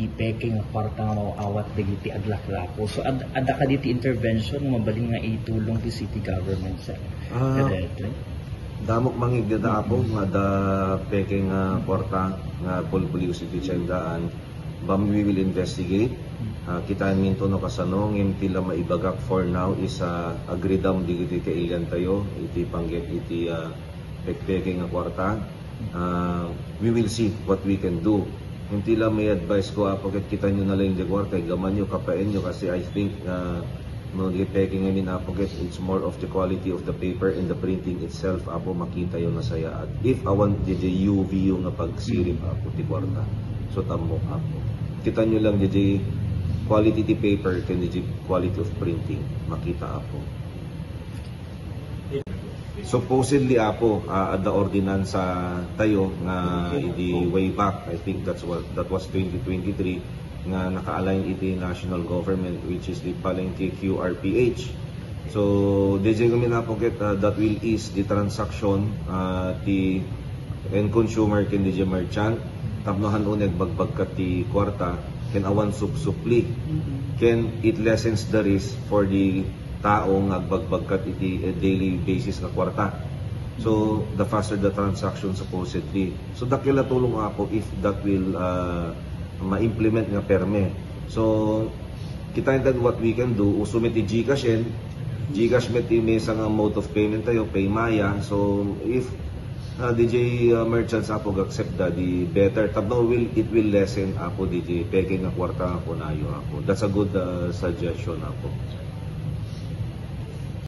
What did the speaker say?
iti peke nga kwarta nga mauawat dagiti aglaklako. So adda ka diti intervention mabaling nga itulong ti city government sa directly. Damok mangigda ako nga da peke nga kwarta nga pulpuli usiti tiyandaan. We will investigate. Kita minto no kasano ngem tila maibagak for now is agridam digiti kailan tayo iti panggep iti pekpeke nga kwarta. We will see what we can do. Hindi lang may advice ko, pagkat kita nyo na lang yung kwarta, gaman nyo, kapain nyo, kasi I think no, the peking I mean, pagkat it's more of the quality of the paper and the printing itself, apo makita yun na saya. At if awan DJ UV yung pagsirim apo ti kwarta, so tamo apo. Kita nyo lang DJ quality ti paper can DJ quality of printing, makita apo. Supposedly apo at the ordinance tayo nga idi way back, I think that was 2023 nga naka-align iti national government which is the Palengke QRPH. So DJ kami napoket that will ease the transaction ti end consumer ken DJ merchant tapnohan uneg bagbagkat ti kwarta ken awan supli ken it lessens the risk for the tao nga agbagbagkat iti daily basis nga kwarta. So the faster the transaction supposedly. So dakila tulong ako if that will ma-implement nga perme. So kita intend what we can do usumit ti Gcash met mesa nga mode of payment tayo Paymaya. So if DJ merchants apo accept that the better tabno it will lessen apo DJ peke nga kwarta nga kunayo apo. That's a good suggestion apo.